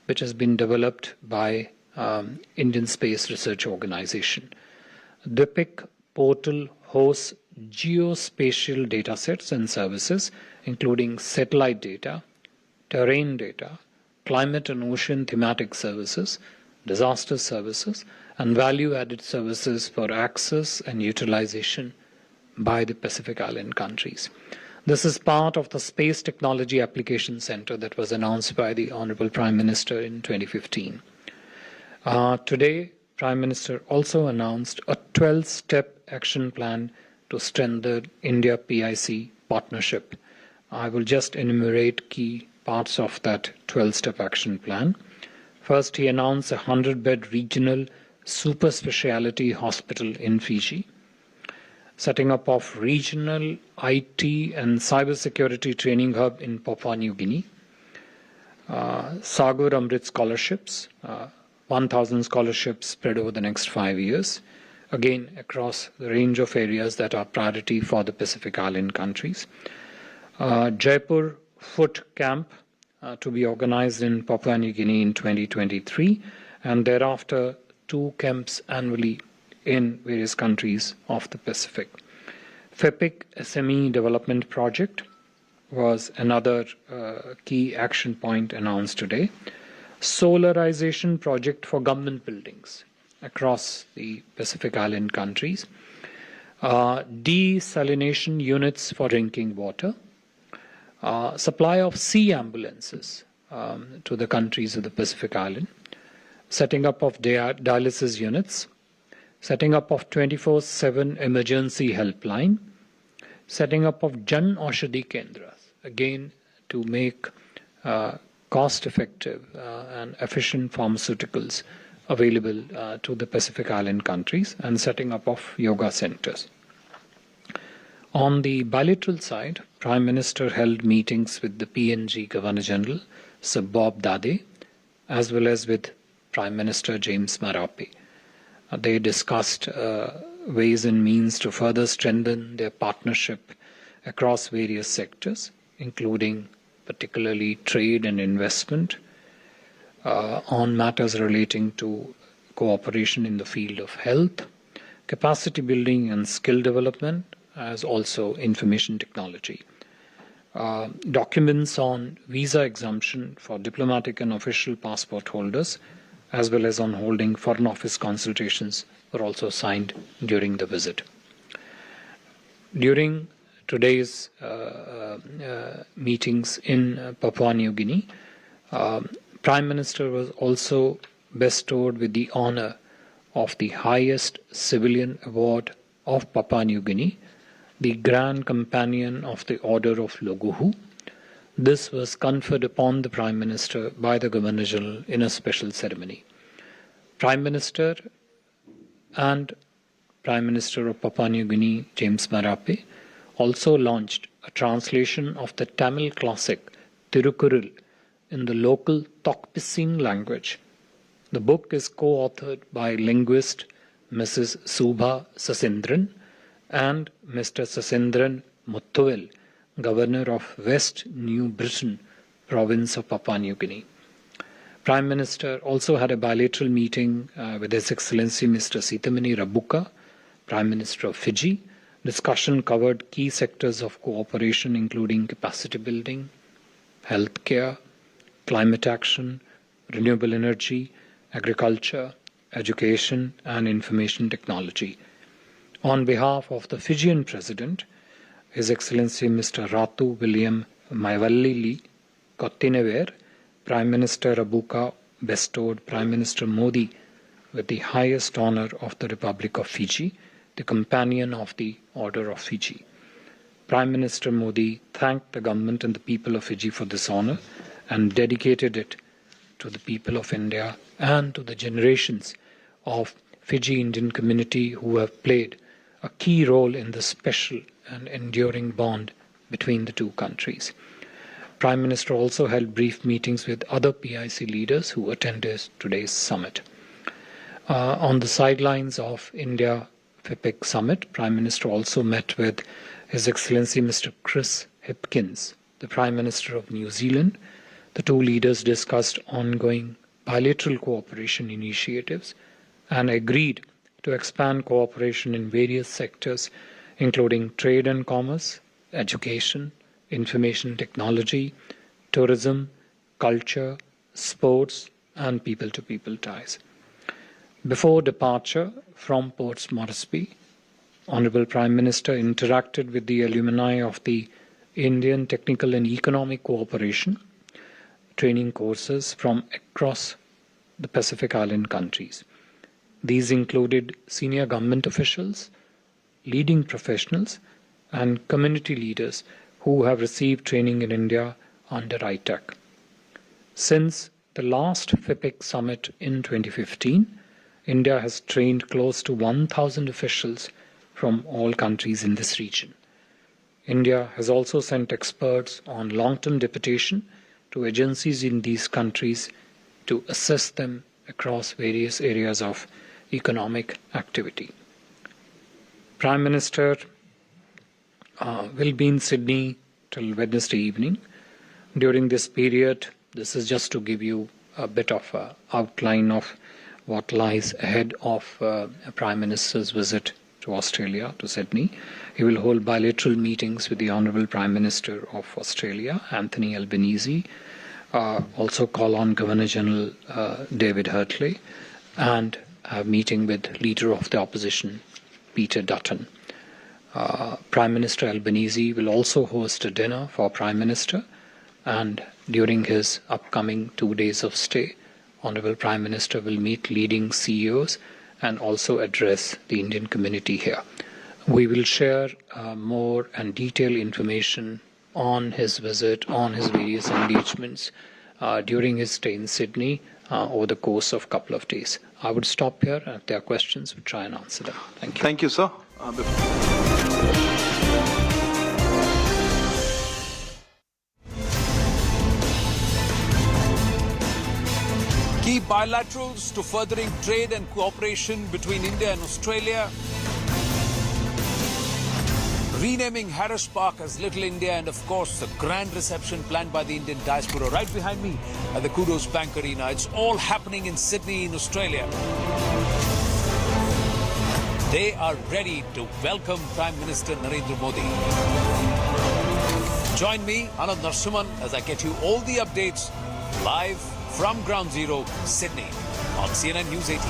which has been developed by Indian Space Research Organization. DWEPIC portal hosts geospatial datasets and services, including satellite data, terrain data, climate and ocean thematic services, disaster services, and value-added services for access and utilization by the Pacific Island countries. This is part of the Space Technology Application Center that was announced by the Honorable Prime Minister in 2015. Today, Prime Minister also announced a 12-step action plan to strengthen India-PIC partnership. I will just enumerate key parts of that 12-step action plan. First, he announced a 100-bed regional super speciality hospital in Fiji, setting up of regional IT and cybersecurity training hub in Papua New Guinea, Sagar Amrit scholarships, 1,000 scholarships spread over the next 5 years, again across the range of areas that are priority for the Pacific Island countries. Jaipur Foot Camp to be organized in Papua New Guinea in 2023, and thereafter 2 camps annually in various countries of the Pacific. FIPIC SME Development Project was another key action point announced today. Solarization project for government buildings across the Pacific Island countries. Desalination units for drinking water. Supply of sea ambulances to the countries of the Pacific Island. Setting up of dialysis units. Setting up of 24/7 emergency helpline. Setting up of Jan Aushadhi Kendras, again to make cost-effective and efficient pharmaceuticals available to the Pacific Island countries, and setting up of yoga centers. On the bilateral side, Prime Minister held meetings with the PNG Governor General, Sir Bob Dade, as well as with Prime Minister James Marape. They discussed ways and means to further strengthen their partnership across various sectors, including particularly trade and investment, on matters relating to cooperation in the field of health, capacity building and skill development, as also information technology. Documents on visa exemption for diplomatic and official passport holders, as well as on holding Foreign Office consultations, were also signed during the visit. During today's meetings in Papua New Guinea, Prime Minister was also bestowed with the honor of the highest civilian award of Papua New Guinea, the Grand Companion of the Order of Loguhu. This was conferred upon the Prime Minister by the Governor General in a special ceremony. Prime Minister and Prime Minister of Papua New Guinea, James Marape, also launched a translation of the Tamil classic Tirukkural in the local Tokpising language The book is co-authored by linguist Mrs. Subha Sasindran and Mr. Sasindran Muthuvel, Governor of West New Britain, province of Papua New Guinea. Prime Minister also had a bilateral meeting with His Excellency Mr. Sitamani Rabuka, Prime Minister of Fiji. Discussion covered key sectors of cooperation including capacity building, healthcare, climate action, renewable energy, agriculture, education and information technology. On behalf of the Fijian President, His Excellency Mr. Ratu William Maivallili Kottinever, Prime Minister Rabuka bestowed Prime Minister Modi with the highest honor of the Republic of Fiji, the Companion of the Order of Fiji. Prime Minister Modi thanked the government and the people of Fiji for this honor and dedicated it to the people of India and to the generations of Fiji Indian community who have played a key role in the special and enduring bond between the two countries. Prime Minister also held brief meetings with other PIC leaders who attended today's summit. On the sidelines of India FIPIC Summit, Prime Minister also met with His Excellency Mr. Chris Hipkins, the Prime Minister of New Zealand. The two leaders discussed ongoing bilateral cooperation initiatives and agreed to expand cooperation in various sectors, including trade and commerce, education, information technology, tourism, culture, sports, and people-to-people ties. Before departure from Port Moresby, Honourable Prime Minister interacted with the alumni of the Indian Technical and Economic Cooperation training courses from across the Pacific Island countries. These included senior government officials, leading professionals, and community leaders who have received training in India under ITEC. Since the last FIPIC summit in 2015, India has trained close to 1,000 officials from all countries in this region. India has also sent experts on long-term deputation to agencies in these countries to assess them across various areas of economic activity. Prime Minister will be in Sydney till Wednesday evening. During this period, this is just to give you a bit of an outline of what lies ahead of a Prime Minister's visit to Australia, to Sydney. He will hold bilateral meetings with the Honourable Prime Minister of Australia, Anthony Albanese, also call on Governor-General David Hartley, and a meeting with Leader of the Opposition, Peter Dutton. Prime Minister Albanese will also host a dinner for Prime Minister, and during his upcoming 2 days of stay, Honourable Prime Minister will meet leading CEOs and also address the Indian community here. We will share more and detailed information on his visit, on his various engagements during his stay in Sydney over the course of a couple of days. I would stop here, and if there are questions, we'll try and answer them. Thank you. Thank you, sir. Key bilaterals to furthering trade and cooperation between India and Australia. Renaming Harris Park as Little India, and of course the grand reception planned by the Indian diaspora right behind me at the Kudos Bank Arena. It's all happening in Sydney in Australia. They are ready to welcome Prime Minister Narendra Modi. Join me, Anand Narsuman, as I get you all the updates live from Ground Zero, Sydney, on CNN News 18.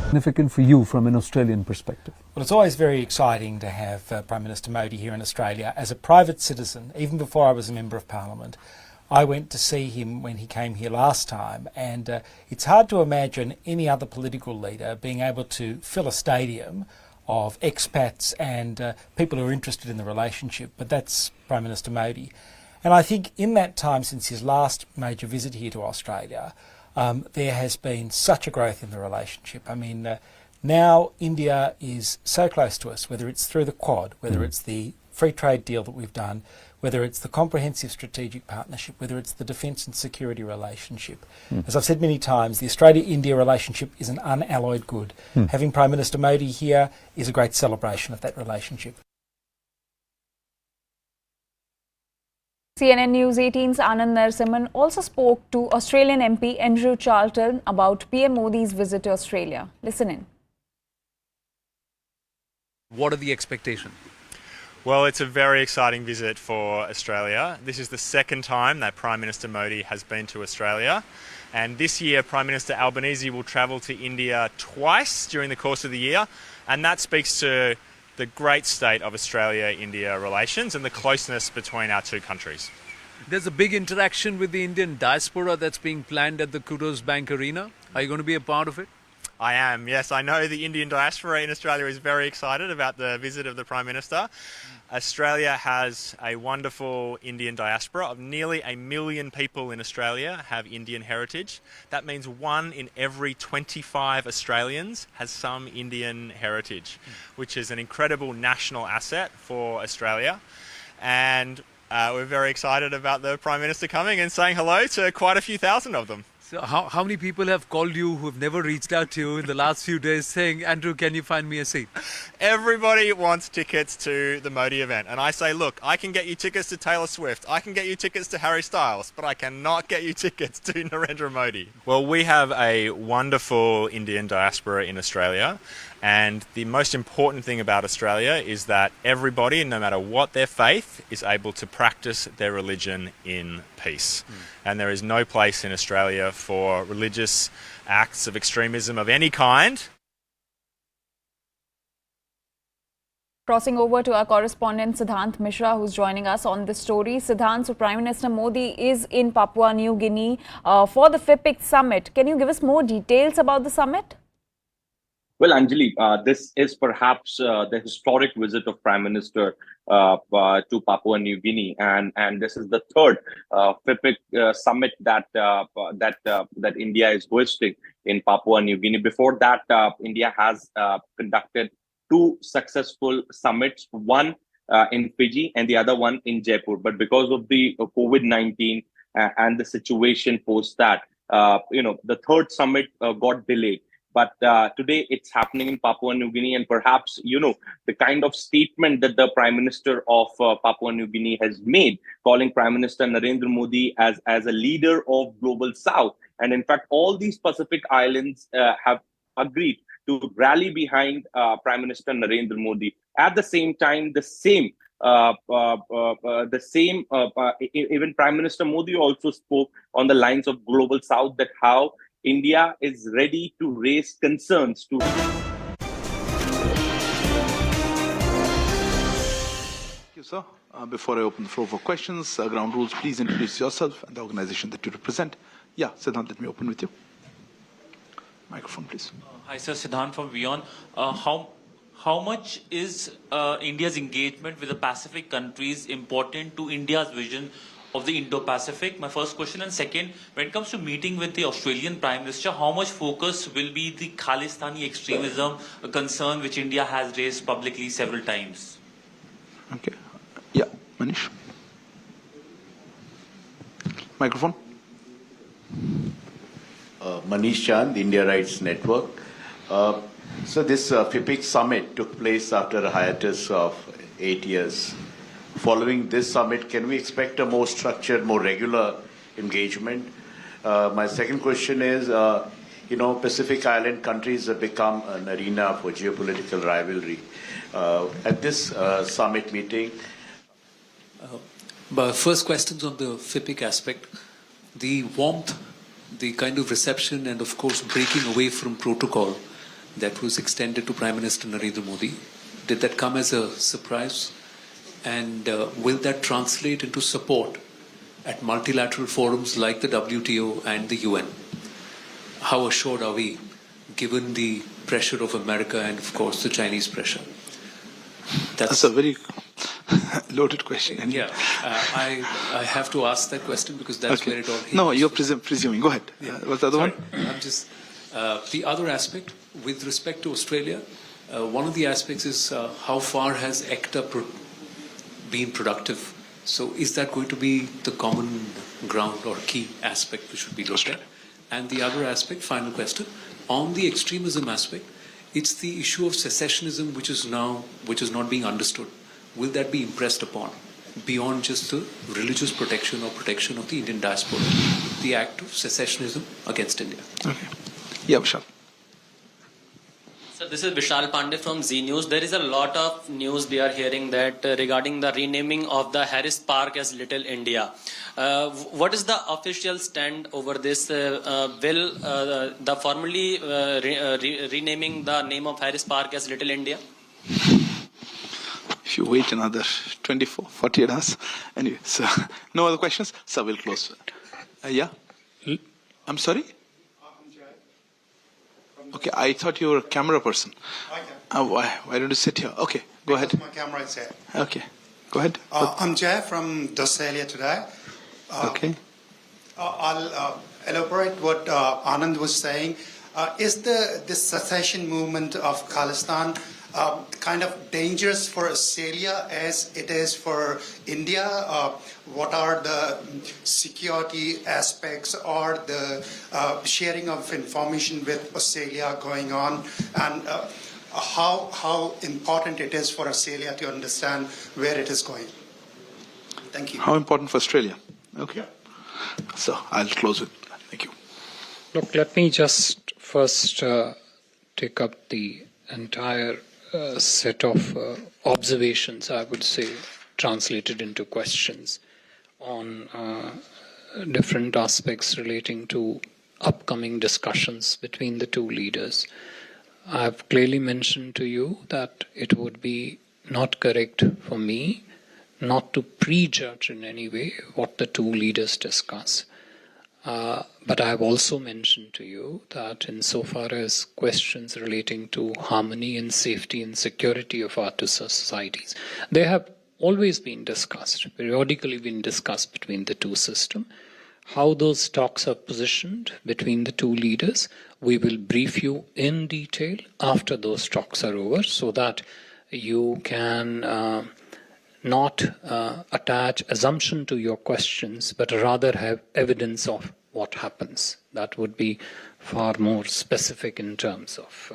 Significant for you from an Australian perspective? Well, it's always very exciting to have Prime Minister Modi here in Australia. As a private citizen, even before I was a Member of Parliament, I went to see him when he came here last time, and it's hard to imagine any other political leader being able to fill a stadium of expats and people who are interested in the relationship, but that's Prime Minister Modi. And I think in that time since his last major visit here to Australia, there has been such a growth in the relationship. I mean, now India is so close to us, whether it's through the Quad, whether it's the free trade deal that we've done, whether it's the comprehensive strategic partnership, whether it's the defence and security relationship. As I've said many times, the Australia-India relationship is an unalloyed good. Having Prime Minister Modi here is a great celebration of that relationship. CNN News 18's Anand Narasimhan also spoke to Australian MP Andrew Charlton about PM Modi's visit to Australia. Listen in. What are the expectations? Well, it's a very exciting visit for Australia. This is the second time that Prime Minister Modi has been to Australia. And this year, Prime Minister Albanese will travel to India twice during the course of the year. And that speaks to the great state of Australia-India relations and the closeness between our two countries. There's a big interaction with the Indian diaspora that's being planned at the Kudos Bank Arena. Are you going to be a part of it? I am, yes. I know the Indian diaspora in Australia is very excited about the visit of the Prime Minister. Australia has a wonderful Indian diaspora of nearly 1 million people in Australia have Indian heritage. That means 1 in every 25 Australians has some Indian heritage, which is an incredible national asset for Australia. And we're very excited about the Prime Minister coming and saying hello to quite a few thousand of them. So how many people have called you who have never reached out to you in the last few days saying, Andrew, can you find me a seat? Everybody wants tickets to the Modi event. And I say, look, I can get you tickets to Taylor Swift. I can get you tickets to Harry Styles, but I cannot get you tickets to Narendra Modi. Well, we have a wonderful Indian diaspora in Australia. And the most important thing about Australia is that everybody, no matter what their faith, is able to practice their religion in peace. And there is no place in Australia for religious acts of extremism of any kind. Crossing over to our correspondent Siddhant Mishra, who's joining us on this story. Siddhant, so Prime Minister Modi is in Papua New Guinea for the FIPIC Summit. Can you give us more details about the summit? Well, Anjali, this is perhaps the historic visit of Prime Minister to Papua New Guinea, and this is the third FIPIC summit that India is hosting in Papua New Guinea. Before that, India has conducted 2 successful summits, one in Fiji and the other one in Jaipur. But because of the COVID-19 and the situation post that, the third summit got delayed. But today it's happening in Papua New Guinea, and perhaps, the kind of statement that the Prime Minister of Papua New Guinea has made, calling Prime Minister Narendra Modi as a leader of Global South. And in fact, all these Pacific islands have agreed to rally behind Prime Minister Narendra Modi. At the same time, even Prime Minister Modi also spoke on the lines of Global South, that how India is ready to raise concerns to. Thank you, sir. Before I open the floor for questions, ground rules, please introduce yourself and the organization that you represent. Yeah, Siddhant, let me open with you. Microphone, please. Hi, sir. Siddhant from Beyond. How much is India's engagement with the Pacific countries important to India's vision of the Indo-Pacific? My first question. And second, when it comes to meeting with the Australian Prime Minister, how much focus will be the Khalistani extremism, a concern which India has raised publicly several times? Okay. Yeah, Manish. Microphone. Manish Chand, India Rights Network. So this FIPIC summit took place after a hiatus of 8 years. Following this summit, can we expect a more structured, more regular engagement? My second question is, Pacific Island countries have become an arena for geopolitical rivalry. At this summit meeting, first questions on the FIPIC aspect, the warmth, the kind of reception and of course breaking away from protocol that was extended to Prime Minister Narendra Modi, did that come as a surprise? And will that translate into support at multilateral forums like the WTO and the UN? How assured are we, given the pressure of America and of course the Chinese pressure? That's a very loaded question. And yeah, I have to ask that question because that's where it all hinges. No, you're presuming. Go ahead. Yeah. What's the other one? I'm just the other aspect with respect to Australia. One of the aspects is how far has ECTA been productive So is that going to be the common ground or key aspect which should be looked at? And the other aspect, final question, on the extremism aspect, it's the issue of secessionism which is not being understood. Will that be impressed upon beyond just the religious protection or protection of the Indian diaspora, the act of secessionism against India? Okay. Yeah, Vishal. So this is Vishal Pandey from Z News. There is a lot of news we are hearing that regarding the renaming of the Harris Park as Little India. What is the official stand over this? Will the formally renaming the name of Harris Park as Little India? If you wait another 24, 48 hours. Anyway, so no other questions? So we'll close. Yeah? I'm sorry? Okay, I thought you were a camera person. Why don't you sit here? Okay, go ahead. My camera is there. Okay, go ahead. I'm Jay from Australia today. Okay. I'll elaborate what Anand was saying. Is this secession movement of Khalistan kind of dangerous for Australia as it is for India? What are the security aspects or the sharing of information with Australia going on? And how important it is for Australia to understand where it is going? Thank you. How important for Australia? Okay. So I'll close it. Thank you. Look, let me just first take up the entire set of observations, I would say, translated into questions on different aspects relating to upcoming discussions between the two leaders. I've clearly mentioned to you that it would be not correct for me not to prejudge in any way what the two leaders discuss. But I have also mentioned to you that insofar as questions relating to harmony and safety and security of our two societies, they have always been discussed, periodically been discussed between the two systems. How those talks are positioned between the two leaders, we will brief you in detail after those talks are over so that you can not attach assumption to your questions, but rather have evidence of what happens. That would be far more specific in terms of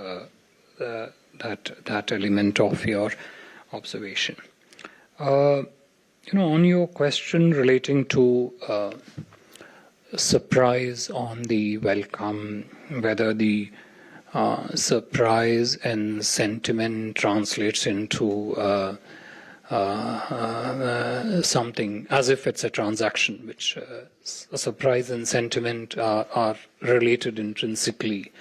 that element of your observation. On your question relating to surprise on the welcome, whether the surprise and sentiment translates into something as if it's a transaction, which surprise and sentiment are related intrinsically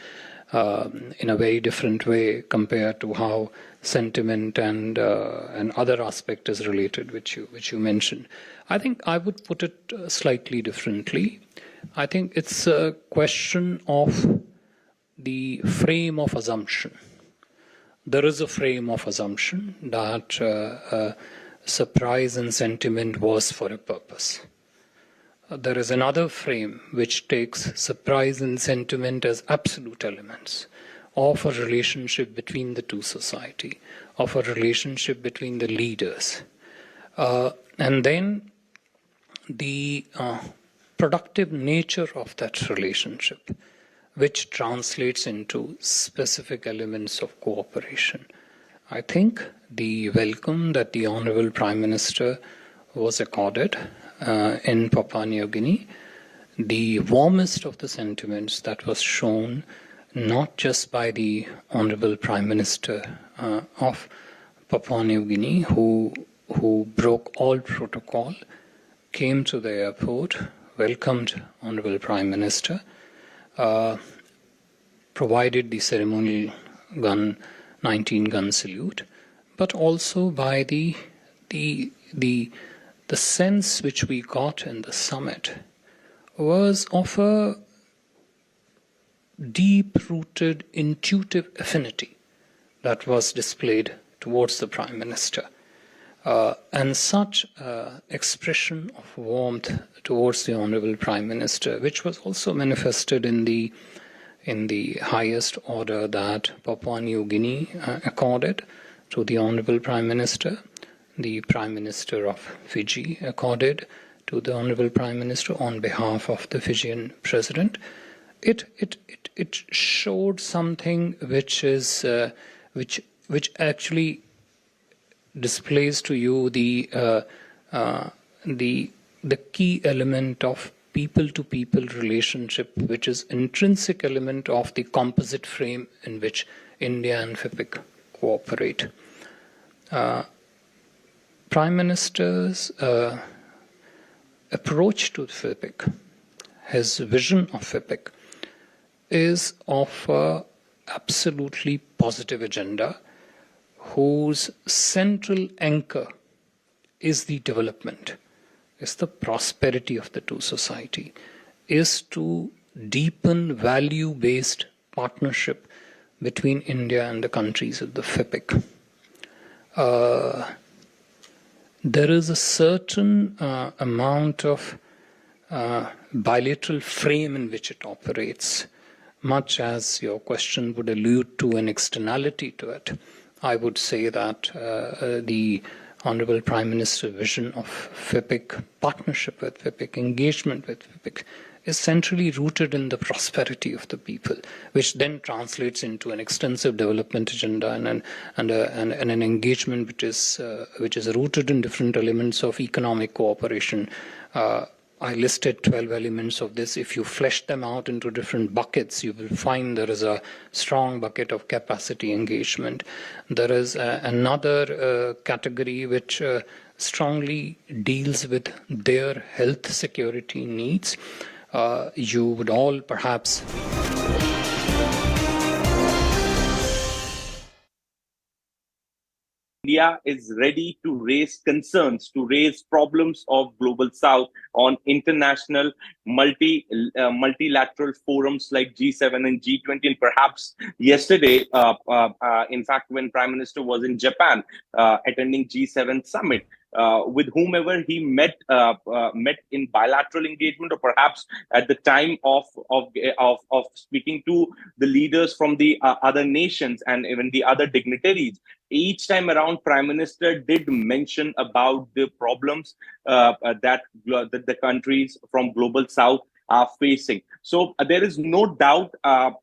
in a very different way compared to how sentiment and other aspect is related, which you mentioned. I think I would put it slightly differently. I think it's a question of the frame of assumption. There is a frame of assumption that surprise and sentiment was for a purpose. There is another frame which takes surprise and sentiment as absolute elements of a relationship between the two societies, of a relationship between the leaders. And then the productive nature of that relationship, which translates into specific elements of cooperation. I think the welcome that the Honourable Prime Minister was accorded in Papua New Guinea, the warmest of the sentiments that was shown not just by the Honourable Prime Minister of Papua New Guinea, who broke all protocol, came to the airport, welcomed Honourable Prime Minister, provided the ceremonial 19-gun salute, but also by the sense which we got in the summit was of a deep-rooted, intuitive affinity that was displayed towards the Prime Minister. And such expression of warmth towards the Honourable Prime Minister, which was also manifested in the highest order that Papua New Guinea accorded to the Honourable Prime Minister, the Prime Minister of Fiji accorded to the Honourable Prime Minister on behalf of the Fijian President. It showed something which is which actually displays to you the key element of people-to-people relationship, which is intrinsic element of the composite frame in which India and FIPIC cooperate. Prime Minister's approach to FIPIC, his vision of FIPIC, is of an absolutely positive agenda whose central anchor is the development, is the prosperity of the two society, is to deepen value-based partnership between India and the countries of the FIPIC. There is a certain amount of bilateral frame in which it operates, much as your question would allude to an externality to it. I would say that the Honourable Prime Minister's vision of FIPIC, partnership with FIPIC, engagement with FIPIC, is centrally rooted in the prosperity of the people, which then translates into an extensive development agenda and an engagement which is rooted in different elements of economic cooperation. I listed 12 elements of this. If you flesh them out into different buckets, you will find there is a strong bucket of capacity engagement. There is another category which strongly deals with their health security needs. You would all perhaps... India is ready to raise concerns, to raise problems of Global South on international multilateral forums like G7 and G20. And perhaps yesterday, in fact, when Prime Minister was in Japan attending G7 summit, with whomever he met in bilateral engagement, or perhaps at the time of speaking to the leaders from the other nations and even the other dignitaries, each time around, Prime Minister did mention about the problems that the countries from Global South are facing. So there is no doubt,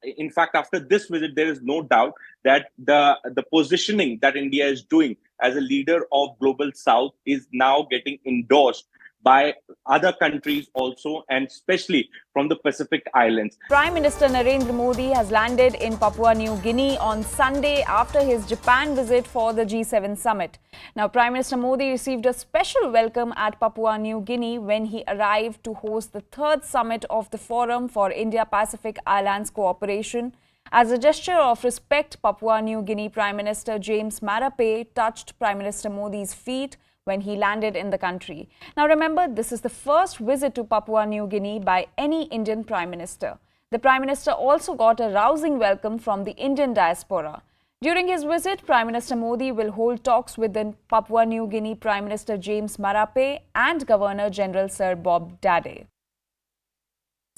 in fact, after this visit, there is no doubt that the positioning that India is doing as a leader of Global South is now getting endorsed by other countries also, and especially from the Pacific Islands. Prime Minister Narendra Modi has landed in Papua New Guinea on Sunday after his Japan visit for the G7 summit. Now, Prime Minister Modi received a special welcome at Papua New Guinea when he arrived to host the third summit of the Forum for India-Pacific Islands Cooperation. As a gesture of respect, Papua New Guinea Prime Minister James Marape touched Prime Minister Modi's feet when he landed in the country. Now remember, this is the first visit to Papua New Guinea by any Indian Prime Minister. The Prime Minister also got a rousing welcome from the Indian diaspora. During his visit, Prime Minister Modi will hold talks with the Papua New Guinea Prime Minister James Marape and Governor General Sir Bob Dade.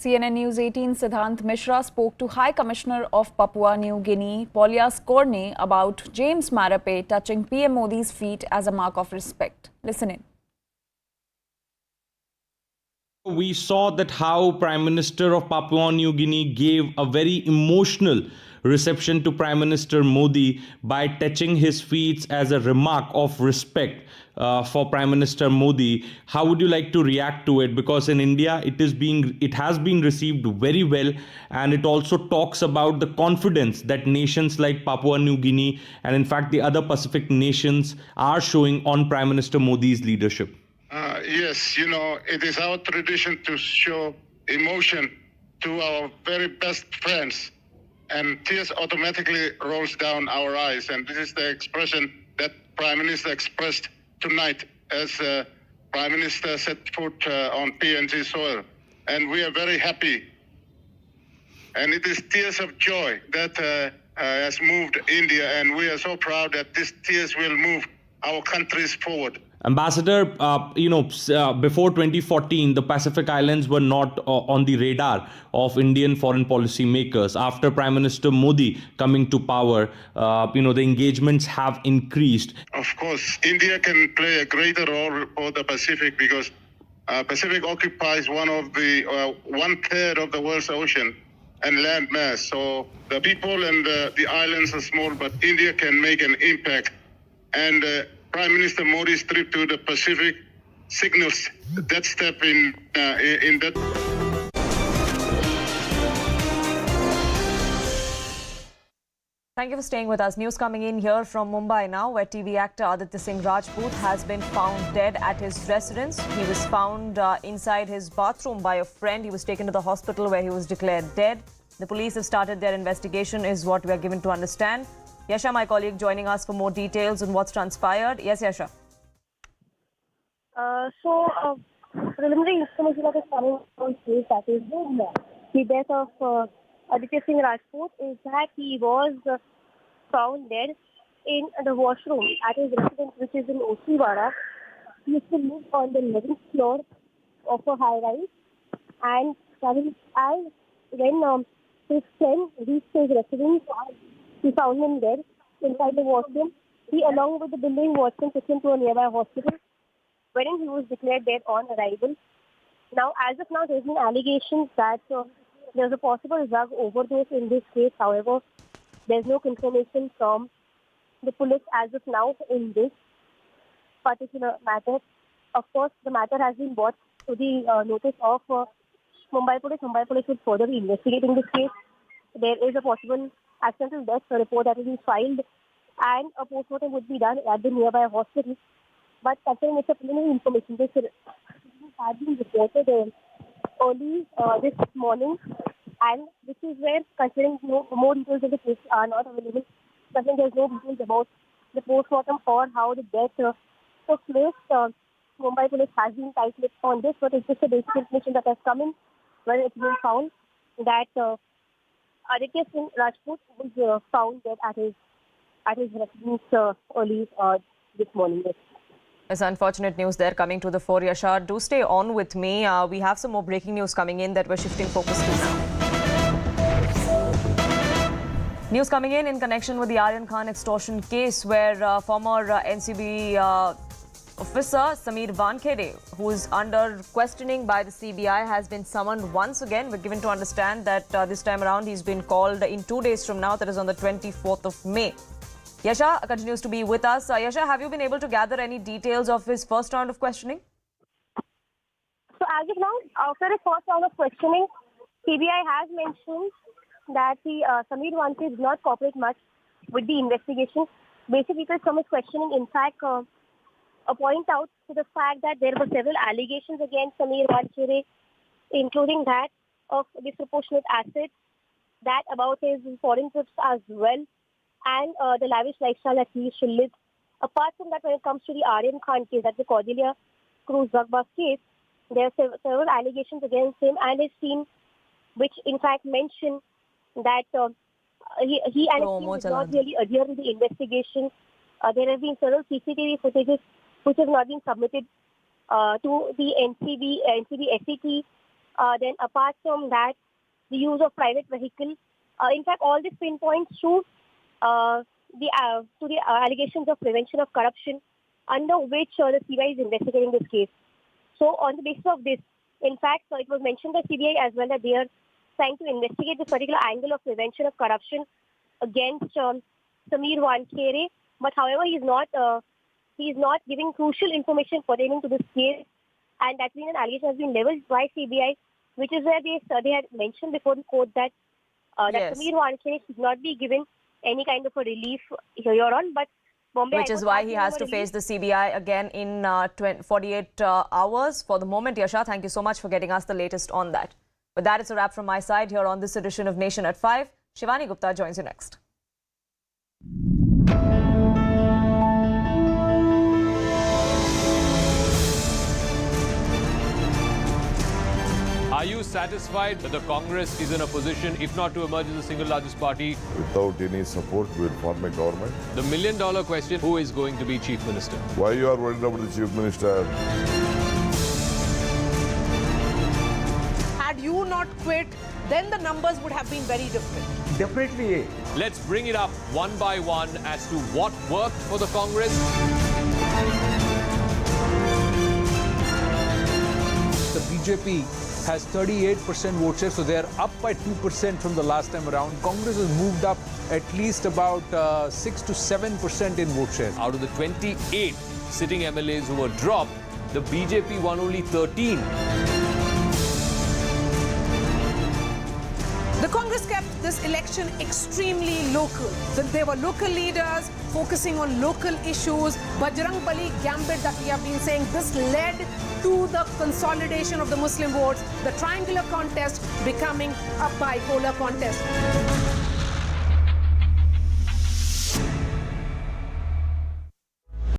CNN News 18 Siddhant Mishra spoke to High Commissioner of Papua New Guinea, Paulias Corne, about James Marape touching PM Modi's feet as a mark of respect. Listen in. We saw that how Prime Minister of Papua New Guinea gave a very emotional reception to Prime Minister Modi by touching his feet as a remark of respect for Prime Minister Modi. How would you like to react to it? Because in India, it has been received very well, and it also talks about the confidence that nations like Papua New Guinea and in fact the other Pacific nations are showing on Prime Minister Modi's leadership. Yes, you know, it is our tradition to show emotion to our very best friends, and tears automatically rolls down our eyes. And this is the expression that Prime Minister expressed tonight as Prime Minister set foot on PNG soil. And we are very happy. And it is tears of joy that has moved India, and we are so proud that these tears will move our countries forward. Ambassador, before 2014, the Pacific Islands were not on the radar of Indian foreign policy makers. After Prime Minister Modi coming to power, the engagements have increased. Of course, India can play a greater role for the Pacific because Pacific occupies one-third of the world's ocean and land mass. So the people and the islands are small, but India can make an impact. And Prime Minister Modi's trip to the Pacific signals that step in that. Thank you for staying with us. News coming in here from Mumbai now, where TV actor Aditya Singh Rajput has been found dead at his residence. He was found inside his bathroom by a friend. He was taken to the hospital where he was declared dead. The police have started their investigation, is what we are given to understand. Yasha, my colleague, joining us for more details on what's transpired. Yes, Yasha. Preliminary information that is coming on stage, that is the death of Aditya Singh Rajput, is that he was found dead in the washroom at his residence, which is in Oshiwara. He used to live on the 11th floor of a high-rise, and when his friend reached his residence, he found him dead inside the washroom. He, along with the building watchman, took him to a nearby hospital, wherein he was declared dead on arrival. Now, as of now, there's been allegations that there's a possible drug overdose in this case. However, there's no confirmation from the police as of now in this particular matter. Of course, the matter has been brought to the notice of Mumbai Police. Mumbai Police will further be investigating this case. There is a possible accidental death report that will be filed, and a postmortem would be done at the nearby hospital. But considering it's a preliminary information, this has been reported early this morning, and this is where, considering more details of the case are not available, considering there's no details about the postmortem or how the death took place, Mumbai Police has been tight-lipped on this, but it's just a basic information that has come in, where it's been found that Aditya Singh Rajput was found dead at his residence early this morning. It's unfortunate news there coming to the fore. Yasha, do stay on with me. We have some more breaking news coming in that we're shifting focus to now. News coming in connection with the Aryan Khan extortion case, where former NCB officer Sameer Wankhere, who is under questioning by the CBI, has been summoned once again. We're given to understand that this time around he's been called in 2 days from now, that is on the 24th of May. Yasha continues to be with us. Yasha, have you been able to gather any details of his first round of questioning? So as of now, after his first round of questioning, CBI has mentioned that the Sameer Wankhere did not cooperate much with the investigation. Basically, from his questioning, in fact, point out to the fact that there were several allegations against Sameer Wankhere, including that of disproportionate assets, that about his foreign trips as well, and the lavish lifestyle that he used to live. Apart from that, when it comes to the Aryan Khan case, that's the Cordelia Cruz drug bust case, there are several allegations against him and his team, which in fact mention that he and his team did not really adhere to the investigation. There have been several CCTV footages which have not been submitted to the NCB SET. Then apart from that, the use of private vehicle. In fact, all this pinpoints to the allegations of prevention of corruption, under which the CBI is investigating this case. So on the basis of this, in fact, it was mentioned by CBI as well that they are trying to investigate this particular angle of prevention of corruption against Sameer Wankhere. But however, he is not giving crucial information pertaining to this case, and that's been an allegation has been leveled by CBI, which is where they had mentioned before the court that that Sameer Wankhere should not be given any kind of a relief here on, but Bombay which is why he has to face the CBI again in 48 hours. For the moment, Yasha, thank you so much for getting us the latest on that. But that is a wrap from my side here on this edition of Nation at 5. Shivani Gupta joins you next. Are you satisfied that the Congress is in a position, if not to emerge as the single largest party? Without any support, we will form a government. The million-dollar question, who is going to be Chief Minister? Why you are worried about the Chief Minister? Had you not quit, then the numbers would have been very different. Definitely. Let's bring it up one by one as to what worked for the Congress. The BJP has 38% vote share, so they're up by 2% from the last time around. Congress has moved up at least about 6 to 7% in vote share. Out of the 28 sitting MLAs who were dropped, the BJP won only 13. The Congress kept this election extremely local. There were local leaders focusing on local issues. Bajrang Bali gambit that we have been saying, this led to the consolidation of the Muslim votes, the triangular contest becoming a bipolar contest.